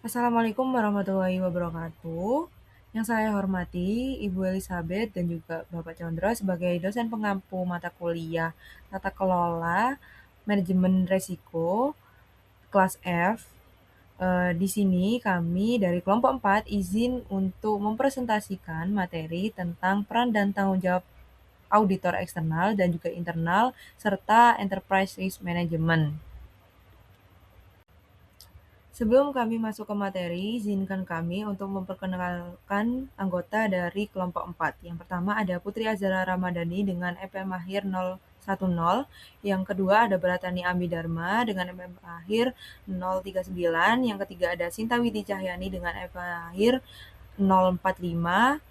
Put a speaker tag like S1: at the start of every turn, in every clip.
S1: Assalamualaikum warahmatullahi wabarakatuh. Yang saya hormati Ibu Elizabeth dan juga Bapak Chandra sebagai dosen pengampu mata kuliah Tata Kelola Manajemen Resiko kelas F. Di sini kami dari kelompok 4 izin untuk mempresentasikan materi tentang peran dan tanggung jawab auditor eksternal dan juga internal serta enterprise risk management. Sebelum kami masuk ke materi, izinkan kami untuk memperkenalkan anggota dari kelompok 4. Yang pertama ada Putri Azhara Ramadhani dengan EPM akhir 010. Yang kedua ada Baratani Amidharma dengan EPM akhir 039. Yang ketiga ada Sinta Widi Cahyani dengan EPM akhir 045.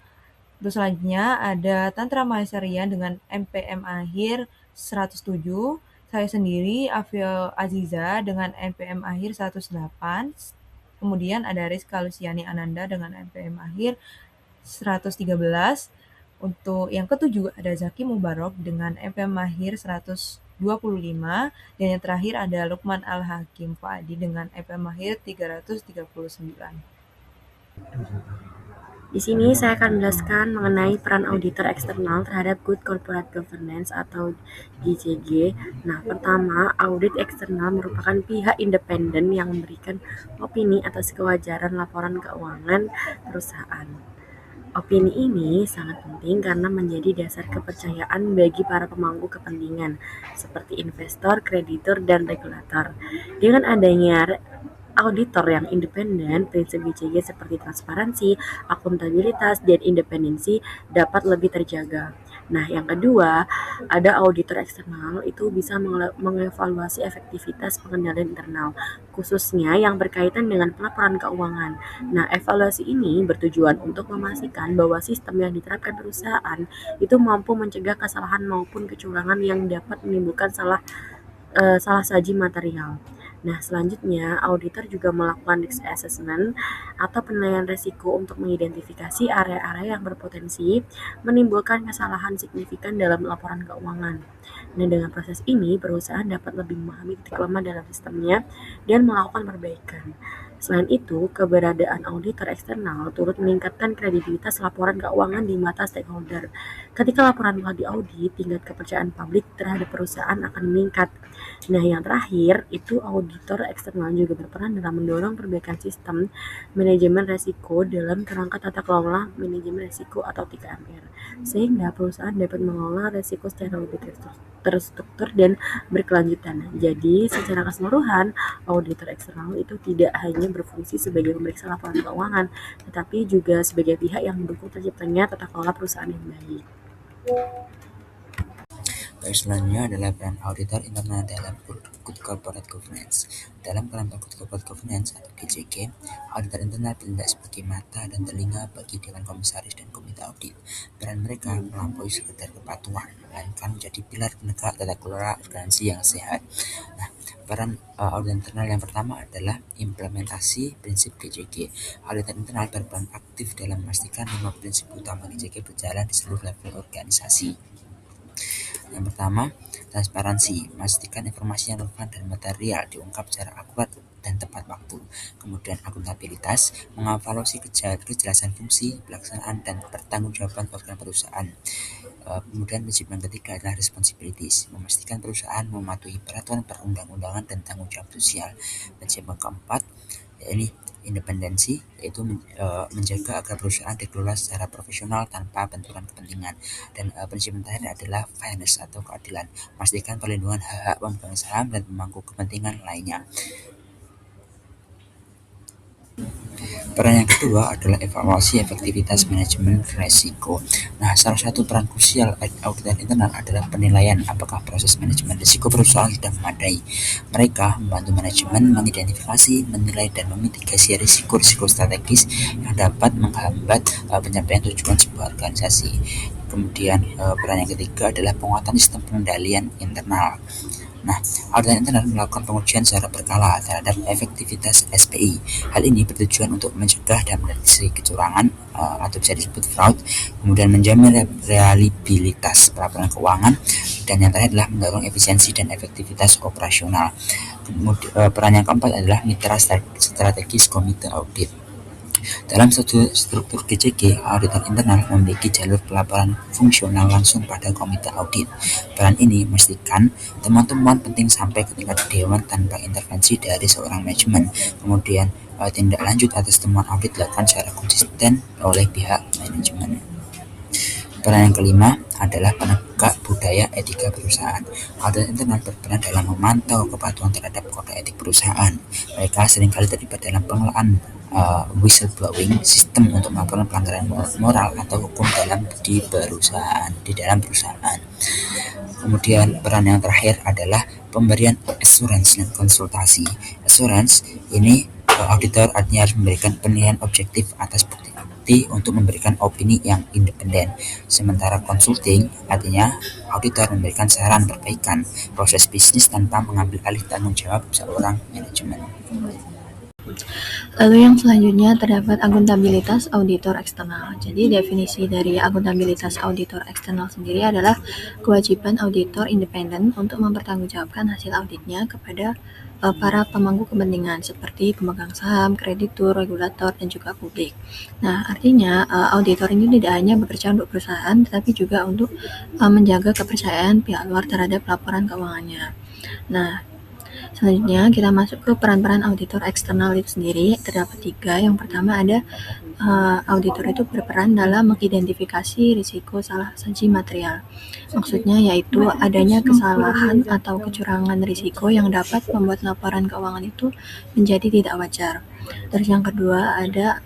S1: Terus selanjutnya ada Tantra Mahesarian dengan MPM akhir 107. Saya sendiri, Afil Aziza, dengan NPM akhir 108. Kemudian ada Rizka Luciani Ananda dengan NPM akhir 113. Untuk yang ketujuh ada Zaki Mubarok dengan NPM akhir 125. Dan yang terakhir ada Lukman Al-Hakim Fuadi dengan NPM akhir 339.
S2: Di sini saya akan menjelaskan mengenai peran auditor eksternal terhadap Good Corporate Governance atau GCG. Nah, pertama, audit eksternal merupakan pihak independen yang memberikan opini atas kewajaran laporan keuangan perusahaan. Opini ini sangat penting karena menjadi dasar kepercayaan bagi para pemangku kepentingan, seperti investor, kreditur, dan regulator. Dengan adanya auditor yang independen, prinsip GCG seperti transparansi, akuntabilitas, dan independensi dapat lebih terjaga. Nah, yang kedua, ada auditor eksternal itu bisa mengevaluasi efektivitas pengendalian internal, khususnya yang berkaitan dengan pelaporan keuangan. Nah, evaluasi ini bertujuan untuk memastikan bahwa sistem yang diterapkan perusahaan itu mampu mencegah kesalahan maupun kecurangan yang dapat menimbulkan salah saji material. Nah, selanjutnya, auditor juga melakukan risk assessment atau penilaian risiko untuk mengidentifikasi area-area yang berpotensi menimbulkan kesalahan signifikan dalam laporan keuangan. Nah, dengan proses ini, perusahaan dapat lebih memahami titik lemah dalam sistemnya dan melakukan perbaikan. Selain itu, keberadaan auditor eksternal turut meningkatkan kredibilitas laporan keuangan di mata stakeholder. Ketika laporan telah diaudit, tingkat kepercayaan publik terhadap perusahaan akan meningkat. Nah, yang terakhir, itu auditor eksternal juga berperan dalam mendorong perbaikan sistem manajemen risiko dalam kerangka tata kelola manajemen risiko atau 3MR, sehingga perusahaan dapat mengelola risiko secara lebih terstruktur dan berkelanjutan. Jadi, secara keseluruhan, auditor eksternal itu tidak hanya berfungsi sebagai pemeriksa laporan keuangan, tetapi juga sebagai pihak yang mendukung terciptanya tata kelola perusahaan yang baik.
S3: Baik, selanjutnya adalah peran auditor internal dalam Good Corporate Governance. Dalam kelompok Good Corporate Governance atau GCG, auditor internal bertindak sebagai mata dan telinga bagi Dewan Komisaris dan Komite Audit. Peran mereka melampaui sekedar kepatuhan, melainkan menjadi pilar penegak tata kelola organisasi yang sehat. Nah, peran auditor internal yang pertama adalah implementasi prinsip GCG. Auditor internal berperan aktif dalam memastikan 5 prinsip utama GCG berjalan di seluruh level organisasi. Yang pertama, transparansi, memastikan informasi yang relevan dan material diungkap secara akurat dan tepat waktu. Kemudian akuntabilitas, mengevaluasi kejelasan fungsi, pelaksanaan, dan pertanggungjawaban organ perusahaan. Kemudian prinsip yang ketiga adalah responsibilities, memastikan perusahaan mematuhi peraturan perundang-undangan dan tanggung jawab sosial. Prinsip yang keempat, yakni independensi, yaitu menjaga agar perusahaan dikelola secara profesional tanpa benturan kepentingan. Dan prinsip yang terakhir adalah fairness atau keadilan, memastikan perlindungan hak-hak pemegang saham dan pemangku kepentingan lainnya. Peran yang kedua adalah evaluasi efektivitas manajemen risiko. Nah, salah satu peran krusial auditor internal adalah penilaian apakah proses manajemen risiko perusahaan sudah memadai. Mereka membantu manajemen mengidentifikasi, menilai, dan memitigasi risiko-risiko strategis yang dapat menghambat pencapaian tujuan sebuah organisasi. Kemudian peran yang ketiga adalah penguatan sistem pengendalian internal. Nah, auditor internal melakukan pengujian secara berkala terhadap efektivitas SPI. Hal ini bertujuan untuk mencegah dan mendeteksi kecurangan atau bisa disebut fraud, kemudian menjamin reliabilitas pelaporan keuangan, dan yang terakhir adalah mendorong efisiensi dan efektivitas operasional. Kemudian, peran yang keempat adalah mitra strategis komite audit. Dalam struktur GCG, auditor internal memiliki jalur pelaporan fungsional langsung pada komite audit. Peran ini memastikan temuan-temuan penting sampai ke tingkat dewan tanpa intervensi dari seorang manajemen. Kemudian, tindak lanjut atas temuan audit dilakukan secara konsisten oleh pihak manajemen. Peran yang kelima adalah penegak budaya etika perusahaan. Auditor internal berperan dalam memantau kepatuhan terhadap kode etik perusahaan. Mereka seringkali terlibat dalam pengelolaan whistleblowing, sistem untuk melaporkan pelanggaran moral atau hukum di dalam perusahaan. Kemudian peran yang terakhir adalah pemberian assurance dan konsultasi. Assurance ini auditor artinya harus memberikan penilaian objektif atas bukti untuk memberikan opini yang independen. Sementara consulting artinya auditor memberikan saran perbaikan proses bisnis tanpa mengambil alih tanggung jawab seorang manajemen.
S4: Lalu yang selanjutnya terdapat akuntabilitas auditor eksternal. Jadi definisi dari akuntabilitas auditor eksternal sendiri adalah kewajiban auditor independen untuk mempertanggungjawabkan hasil auditnya kepada para pemangku kepentingan seperti pemegang saham, kreditur, regulator, dan juga publik. Nah, artinya auditor ini tidak hanya bekerja untuk perusahaan, tetapi juga untuk menjaga kepercayaan pihak luar terhadap laporan keuangannya. Nah, selanjutnya kita masuk ke peran-peran auditor eksternal itu sendiri. Terdapat 3. Yang pertama ada auditor itu berperan dalam mengidentifikasi risiko salah saji material. Maksudnya yaitu adanya kesalahan atau kecurangan risiko yang dapat membuat laporan keuangan itu menjadi tidak wajar. Terus yang kedua ada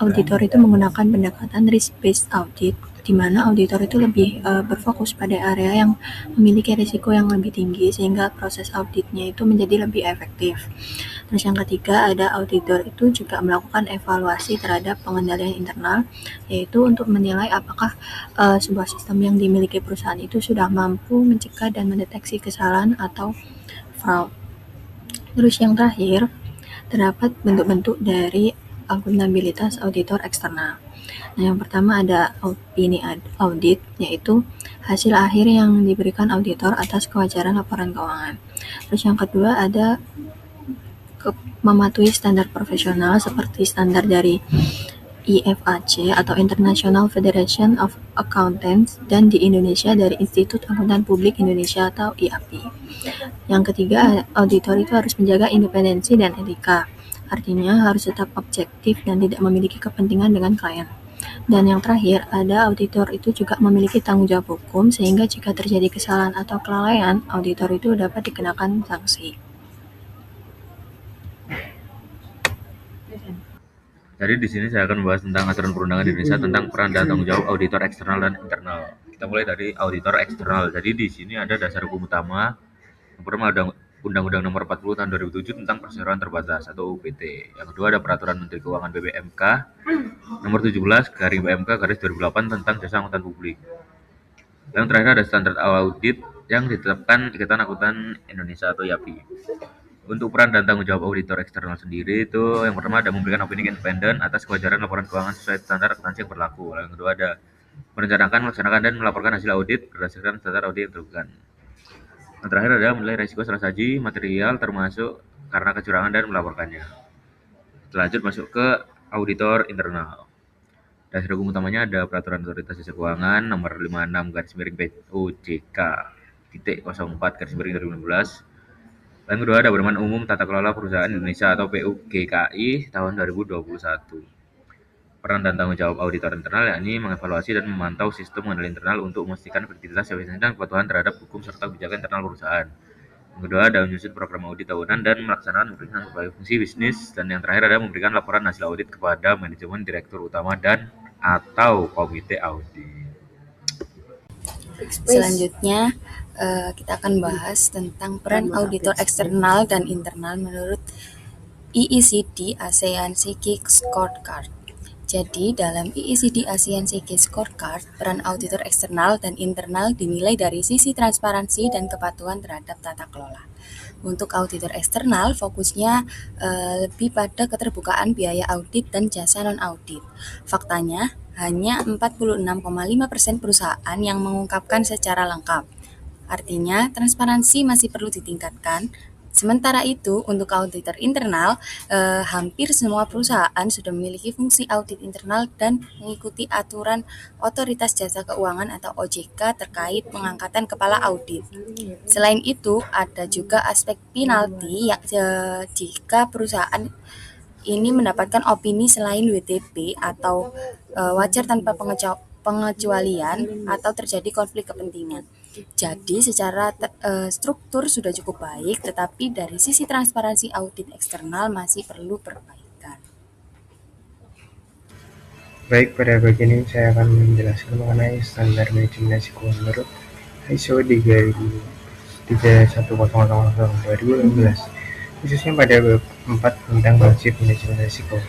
S4: auditor itu menggunakan pendekatan risk-based audit, di mana auditor itu lebih berfokus pada area yang memiliki risiko yang lebih tinggi sehingga proses auditnya itu menjadi lebih efektif. Terus yang ketiga ada auditor itu juga melakukan evaluasi terhadap pengendalian internal, yaitu untuk menilai apakah sebuah sistem yang dimiliki perusahaan itu sudah mampu mencegah dan mendeteksi kesalahan atau fraud. Terus yang terakhir terdapat bentuk-bentuk dari akuntabilitas auditor eksternal. Nah, yang pertama ada opini audit, yaitu hasil akhir yang diberikan auditor atas kewajaran laporan keuangan. Terus yang kedua ada mematuhi standar profesional seperti standar dari IFAC atau International Federation of Accountants, dan di Indonesia dari Institut Akuntan Publik Indonesia atau IAPI. Yang ketiga, auditor itu harus menjaga independensi dan etika. Artinya harus tetap objektif dan tidak memiliki kepentingan dengan klien. Dan yang terakhir, ada auditor itu juga memiliki tanggung jawab hukum, sehingga jika terjadi kesalahan atau kelalaian, auditor itu dapat dikenakan sanksi.
S5: Jadi di sini saya akan membahas tentang aturan perundangan di Indonesia tentang peran dan tanggung jawab auditor eksternal dan internal. Kita mulai dari auditor eksternal. Jadi di sini ada dasar hukum utama. Yang pertama ada Undang-Undang Nomor 40 Tahun 2007 tentang Perseroan Terbatas atau UPT. Yang kedua ada Peraturan Menteri Keuangan BPMK Nomor 17 garing BMK garis 2008 tentang Jasa Akuntan Publik. Yang terakhir ada standar audit yang ditetapkan Ikatan Akuntan Indonesia atau IAPI. Untuk peran dan tanggung jawab auditor eksternal sendiri itu yang pertama ada memberikan opini independen atas kewajaran laporan keuangan sesuai standar akuntansi yang berlaku. Yang kedua ada merencanakan, melaksanakan, dan melaporkan hasil audit berdasarkan standar audit yang ditentukan. Yang terakhir adalah menilai risiko salah saji material termasuk karena kecurangan dan melaporkannya. Selanjut masuk ke auditor internal. Dasar hukum utamanya ada Peraturan Otoritas Jasa Keuangan Nomor 56/POJK titik 04 2016. Yang kedua ada Pedoman Umum Tata Kelola Perusahaan Indonesia atau PUGKI tahun 2021. Peran dan tanggung jawab auditor internal yakni mengevaluasi dan memantau sistem pengendalian internal untuk memastikan efektivitas, efisiensi, dan kepatuhan terhadap hukum serta kebijakan internal perusahaan. Yang kedua ada menyusun program audit tahunan dan melaksanakan pemeriksaan berbagai fungsi bisnis. Dan yang terakhir ada memberikan laporan hasil audit kepada manajemen, direktur utama, dan atau komite audit.
S6: Selanjutnya kita akan bahas tentang peran auditor eksternal dan internal menurut EECD ASEAN Psychic Scorecard. Jadi, dalam EECD ASEAN CG Scorecard, peran auditor eksternal dan internal dinilai dari sisi transparansi dan kepatuhan terhadap tata kelola. Untuk auditor eksternal, fokusnya lebih pada keterbukaan biaya audit dan jasa non-audit. Faktanya, hanya 46,5% perusahaan yang mengungkapkan secara lengkap. Artinya, transparansi masih perlu ditingkatkan. Sementara itu, untuk auditor internal, hampir semua perusahaan sudah memiliki fungsi audit internal dan mengikuti aturan Otoritas Jasa Keuangan atau OJK terkait pengangkatan kepala audit. Selain itu, ada juga aspek penalti jika perusahaan ini mendapatkan opini selain WTP atau wajar tanpa pengecualian atau terjadi konflik kepentingan. Jadi secara struktur sudah cukup baik, tetapi dari sisi transparansi audit eksternal masih perlu perbaikan.
S7: Baik, pada bagian ini saya akan menjelaskan mengenai standar manajemen risiko menurut ISO 31000-2016, khususnya pada bab 4 tentang prinsip manajemen risiko.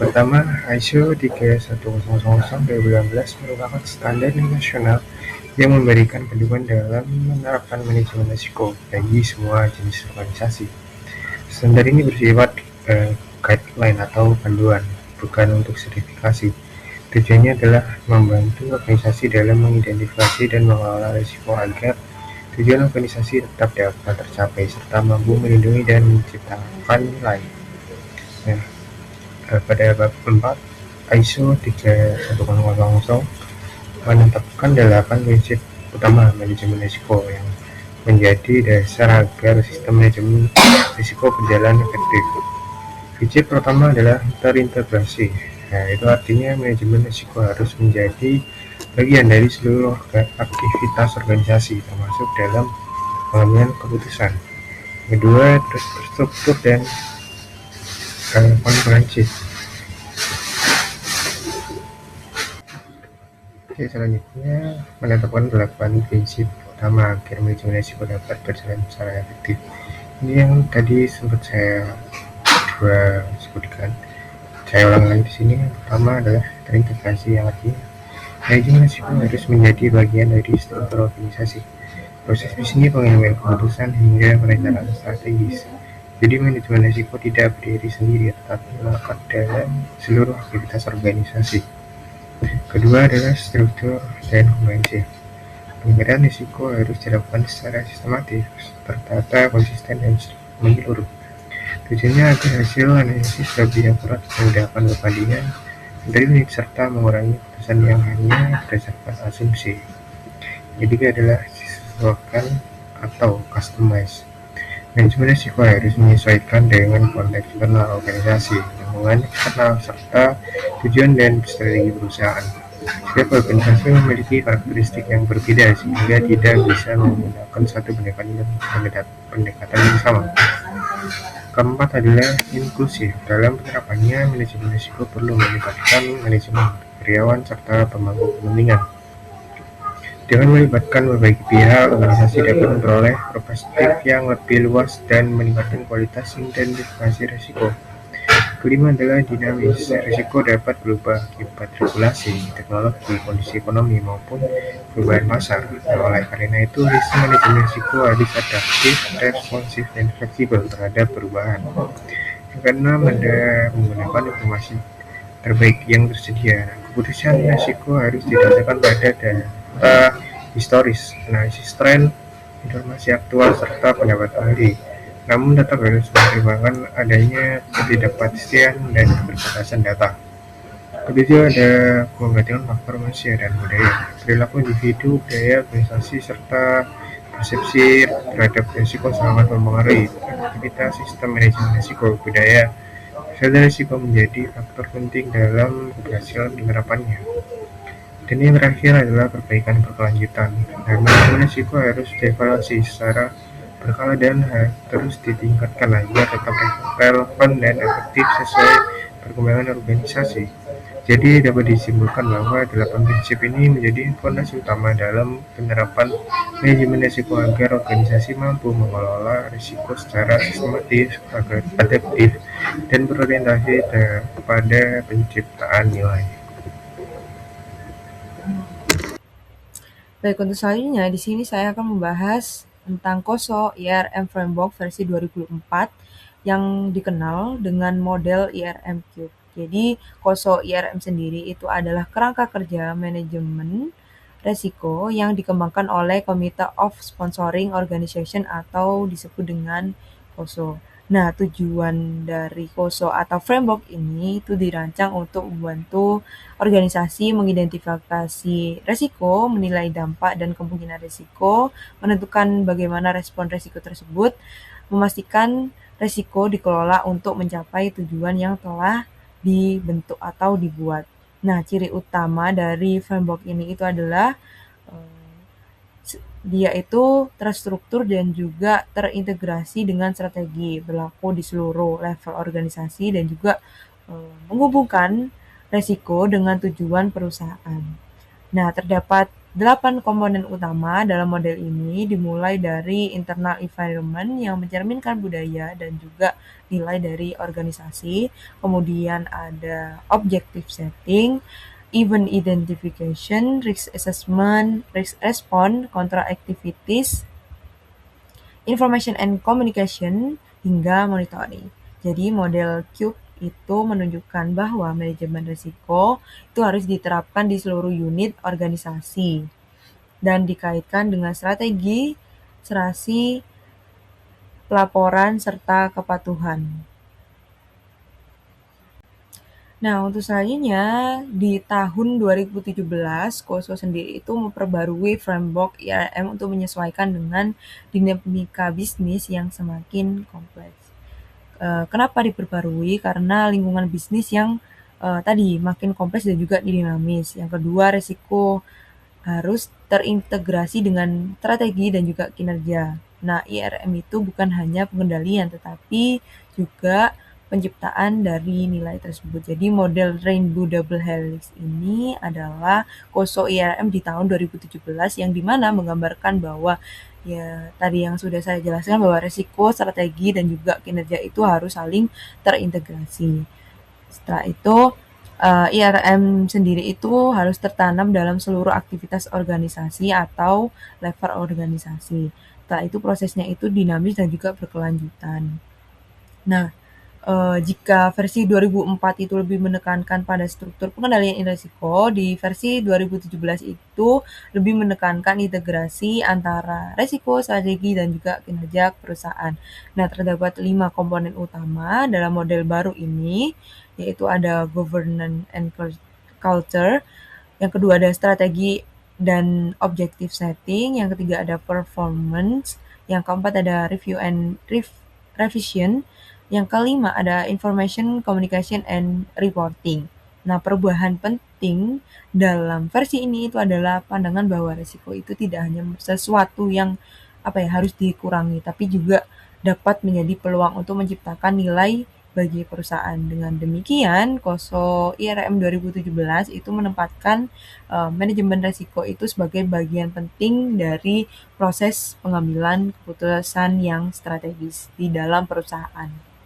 S7: Pertama, ISO 31000-2016 merupakan standar nasional yang memberikan panduan dalam menerapkan manajemen risiko bagi semua jenis organisasi. Standar ini bersifat guideline atau panduan, bukan untuk sertifikasi. Tujuannya adalah membantu organisasi dalam mengidentifikasi dan mengelola risiko agar tujuan organisasi tetap dapat tercapai serta mampu melindungi dan menciptakan nilai. Nah, pada bab 4, ISO 31000 menetapkan 8 prinsip utama manajemen risiko yang menjadi dasar agar sistem manajemen risiko berjalan efektif. Prinsip pertama adalah terintegrasi. Nah, itu artinya manajemen risiko harus menjadi bagian dari seluruh aktivitas organisasi, termasuk dalam pengambilan keputusan. Kedua, terstruktur dan komprehensif. Selanjutnya, menetapkan 8 prinsip utama agar manajemen risiko dapat berjalan secara efektif. Ini yang tadi sempat saya sebutkan. Saya ulang lagi di sini. Yang pertama adalah terintegrasi, yang artinya manajemen risiko harus menjadi bagian dari struktur organisasi, proses bisnis, pengambilan keputusan hingga perencanaan strategis. Jadi manajemen risiko tidak berdiri sendiri, tetapi melekat dalam seluruh aktivitas organisasi. Kedua adalah struktur dan komprehensif. Pengendalian risiko harus dilakukan secara sistematis, tertata, konsisten, dan menyeluruh. Tujuannya agar hasil analisis lebih akurat, memudahkan perbandingan dari unit serta mengurangi keputusan yang hanya berdasarkan asumsi. Ketiga adalah disesuaikan atau customize. Manajemen risiko harus menyesuaikan dengan konteks internal organisasi, lingkungan eksternal, serta tujuan dan strategi perusahaan. Setiap organisasi memiliki karakteristik yang berbeda sehingga tidak bisa menggunakan satu pendekatan yang sama. Keempat adalah inklusif. Dalam penerapannya, manajemen risiko perlu melibatkan manajemen, karyawan, serta pemangku kepentingan. Dengan melibatkan berbagai pihak, organisasi dapat memperoleh perspektif yang lebih luas dan meningkatkan kualitas identifikasi risiko. Kelima adalah dinamis. Risiko dapat berubah akibat regulasi, teknologi, kondisi ekonomi, maupun perubahan pasar. Oleh karena itu, sistem manajemen risiko harus adaptif, responsif, dan fleksibel terhadap perubahan. Yang keenam ada menggunakan informasi terbaik yang tersedia. Keputusan risiko harus didasarkan pada data historis, analisis tren, informasi aktual, serta pendapat ahli. Namun tetap harus mempertimbangkan adanya ketidakpastian dan keterbatasan data. Ketujuh ada memperhatikan faktor manusia dan budaya, perilaku individu, budaya organisasi, serta persepsi terhadap risiko sangat mempengaruhi aktivitas sistem manajemen risiko. Budaya serta risiko menjadi faktor penting dalam keberhasilan penerapannya. Dan yang terakhir adalah perbaikan berkelanjutan. Manajemen risiko harus dievaluasi secara berkala dan terus ditingkatkan agar tetap relevan dan efektif sesuai perkembangan organisasi. Jadi dapat disimpulkan bahwa 8 prinsip ini menjadi fondasi utama dalam penerapan manajemen risiko agar organisasi mampu mengelola risiko secara sistematis, adaptif, dan berorientasi pada penciptaan nilai.
S1: Baik, untuk selanjutnya di sini saya akan membahas tentang KOSO IRM Framework versi 2004 yang dikenal dengan model IRM Cube. Jadi, KOSO IRM sendiri itu adalah kerangka kerja manajemen resiko yang dikembangkan oleh Committee of Sponsoring Organization atau disebut dengan KOSO. Nah, tujuan dari KOSO atau framework ini itu dirancang untuk membantu organisasi mengidentifikasi resiko, menilai dampak dan kemungkinan resiko, menentukan bagaimana respon resiko tersebut, memastikan resiko dikelola untuk mencapai tujuan yang telah dibentuk atau dibuat. Nah, ciri utama dari framework ini itu adalah dia itu terstruktur dan juga terintegrasi dengan strategi, berlaku di seluruh level organisasi dan juga menghubungkan resiko dengan tujuan perusahaan. Nah, terdapat 8 komponen utama dalam model ini, dimulai dari internal environment yang mencerminkan budaya dan juga nilai dari organisasi. Kemudian ada objective setting, event identification, risk assessment, risk response, control activities, information and communication, hingga monitoring. Jadi model CUBE itu menunjukkan bahwa manajemen risiko itu harus diterapkan di seluruh unit organisasi dan dikaitkan dengan strategi, serasi, pelaporan, serta kepatuhan. Nah, untuk selanjutnya, di tahun 2017, KOSO sendiri itu memperbarui framework IRM untuk menyesuaikan dengan dinamika bisnis yang semakin kompleks. Kenapa diperbarui? Karena lingkungan bisnis yang tadi makin kompleks dan juga dinamis. Yang kedua, resiko harus terintegrasi dengan strategi dan juga kinerja. Nah, IRM itu bukan hanya pengendalian, tetapi juga penciptaan dari nilai tersebut. Jadi model Rainbow Double Helix ini adalah KOSO IRM di tahun 2017 yang dimana menggambarkan bahwa ya tadi yang sudah saya jelaskan bahwa resiko, strategi, dan juga kinerja itu harus saling terintegrasi. Setelah itu IRM sendiri itu harus tertanam dalam seluruh aktivitas organisasi atau level organisasi. Setelah itu prosesnya itu dinamis dan juga berkelanjutan. Nah, jika versi 2004 itu lebih menekankan pada struktur pengendalian risiko, di versi 2017 itu lebih menekankan integrasi antara resiko, strategi, dan juga kinerja perusahaan. Nah, terdapat 5 komponen utama dalam model baru ini, yaitu ada governance and culture, yang kedua ada strategi dan objective setting, yang ketiga ada performance, yang keempat ada review and revision, yang kelima ada information, communication, and reporting. Nah, perubahan penting dalam versi ini itu adalah pandangan bahwa risiko itu tidak hanya sesuatu yang harus dikurangi, tapi juga dapat menjadi peluang untuk menciptakan nilai bagi perusahaan. Dengan demikian, KOSO IRM 2017 itu menempatkan manajemen risiko itu sebagai bagian penting dari proses pengambilan keputusan yang strategis di dalam perusahaan.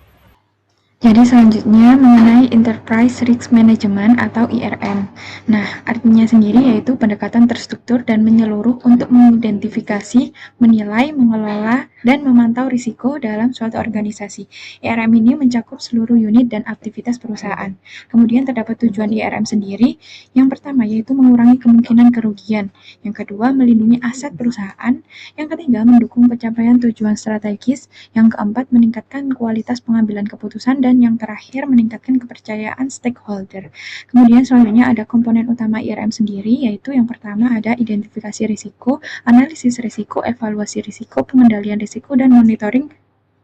S8: Jadi selanjutnya mengenai Enterprise Risk Management atau IRM. Nah, artinya sendiri yaitu pendekatan terstruktur dan menyeluruh untuk mengidentifikasi, menilai, mengelola, dan memantau risiko dalam suatu organisasi. IRM ini mencakup seluruh unit dan aktivitas perusahaan. Kemudian terdapat tujuan IRM sendiri. Yang pertama yaitu mengurangi kemungkinan kerugian. Yang kedua, melindungi aset perusahaan. Yang ketiga, mendukung pencapaian tujuan strategis. Yang keempat, meningkatkan kualitas pengambilan keputusan, dan yang terakhir meningkatkan kepercayaan stakeholder. Kemudian selanjutnya ada komponen utama IRM sendiri, yaitu yang pertama ada identifikasi risiko, analisis risiko, evaluasi risiko, pengendalian risiko, dan monitoring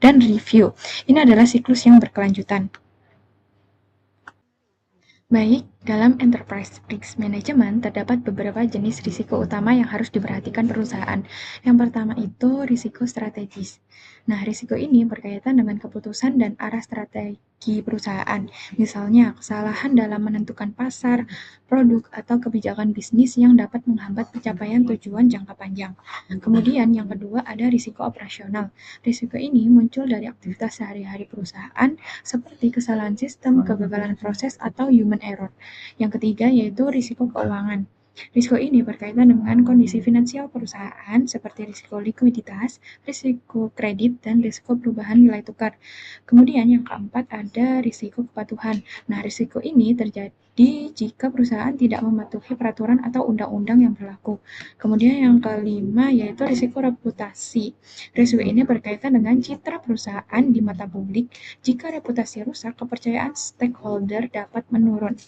S8: dan review. Ini adalah siklus yang berkelanjutan. Baik, Dalam enterprise risk management, terdapat beberapa jenis risiko utama yang harus diperhatikan perusahaan. Yang pertama itu risiko strategis. Nah, risiko ini berkaitan dengan keputusan dan arah strategi perusahaan. Misalnya, kesalahan dalam menentukan pasar, produk, atau kebijakan bisnis yang dapat menghambat pencapaian tujuan jangka panjang. Kemudian, yang kedua ada risiko operasional. Risiko ini muncul dari aktivitas sehari-hari perusahaan seperti kesalahan sistem, kegagalan proses, atau human error. Yang ketiga yaitu risiko keuangan. Risiko ini berkaitan dengan kondisi finansial perusahaan seperti risiko likuiditas, risiko kredit, dan risiko perubahan nilai tukar. Kemudian yang keempat ada risiko kepatuhan. Nah, risiko ini terjadi jika perusahaan tidak mematuhi peraturan atau undang-undang yang berlaku. Kemudian yang kelima yaitu risiko reputasi. Risiko ini berkaitan dengan citra perusahaan di mata publik. Jika reputasi rusak, kepercayaan stakeholder dapat menurun.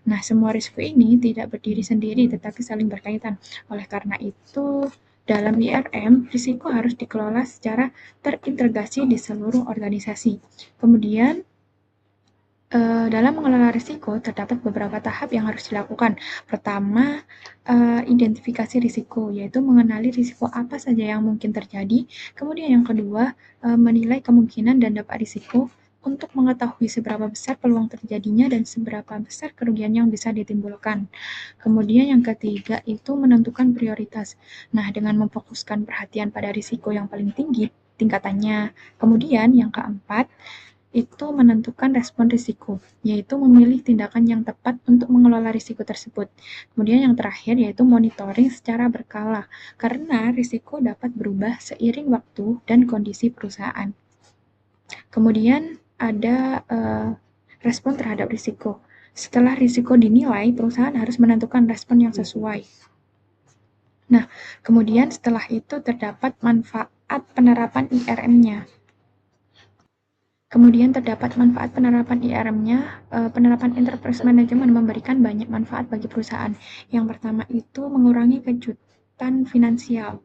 S8: Nah, semua risiko ini tidak berdiri sendiri tetapi saling berkaitan. Oleh karena itu, dalam IRM, risiko harus dikelola secara terintegrasi di seluruh organisasi. Kemudian, dalam mengelola risiko, terdapat beberapa tahap yang harus dilakukan. Pertama, identifikasi risiko, yaitu mengenali risiko apa saja yang mungkin terjadi. Kemudian yang kedua, menilai kemungkinan dan dampak risiko untuk mengetahui seberapa besar peluang terjadinya dan seberapa besar kerugian yang bisa ditimbulkan. Kemudian yang ketiga itu menentukan prioritas. Nah, dengan memfokuskan perhatian pada risiko yang paling tinggi tingkatannya. Kemudian yang keempat, itu menentukan respon risiko, yaitu memilih tindakan yang tepat untuk mengelola risiko tersebut. Kemudian yang terakhir yaitu monitoring secara berkala, karena risiko dapat berubah seiring waktu dan kondisi perusahaan. Kemudian ada respon terhadap risiko. Setelah risiko dinilai, perusahaan harus menentukan respon yang sesuai. Nah, kemudian setelah itu terdapat manfaat penerapan IRM-nya. Kemudian terdapat manfaat penerapan IRM-nya, penerapan enterprise management memberikan banyak manfaat bagi perusahaan. Yang pertama itu mengurangi kejutan finansial.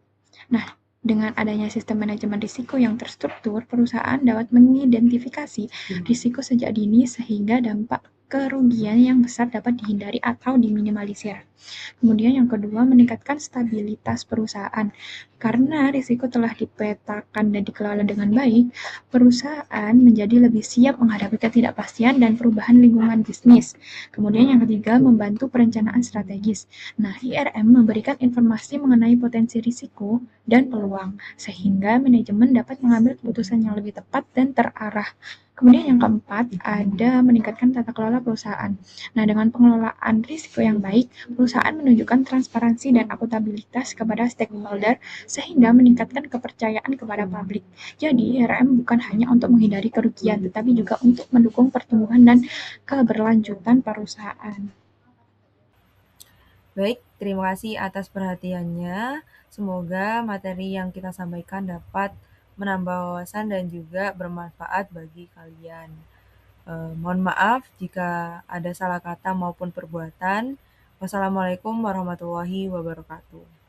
S8: Nah, dengan adanya sistem manajemen risiko yang terstruktur, perusahaan dapat mengidentifikasi risiko sejak dini sehingga dampak kerugian yang besar dapat dihindari atau diminimalisir. Kemudian yang kedua, meningkatkan stabilitas perusahaan. Karena risiko telah dipetakan dan dikelola dengan baik, perusahaan menjadi lebih siap menghadapi ketidakpastian dan perubahan lingkungan bisnis. Kemudian yang ketiga, membantu perencanaan strategis. Nah, IRM memberikan informasi mengenai potensi risiko dan peluang, sehingga manajemen dapat mengambil keputusan yang lebih tepat dan terarah. Kemudian yang keempat, ada meningkatkan tata kelola perusahaan. Nah, dengan pengelolaan risiko yang baik, perusahaan menunjukkan transparansi dan akuntabilitas kepada stakeholder sehingga meningkatkan kepercayaan kepada publik. Jadi, IRM bukan hanya untuk menghindari kerugian, tetapi juga untuk mendukung pertumbuhan dan keberlanjutan perusahaan.
S1: Baik, terima kasih atas perhatiannya. Semoga materi yang kita sampaikan dapat menambah wawasan dan juga bermanfaat bagi kalian. Mohon maaf jika ada salah kata maupun perbuatan. Wassalamualaikum warahmatullahi wabarakatuh.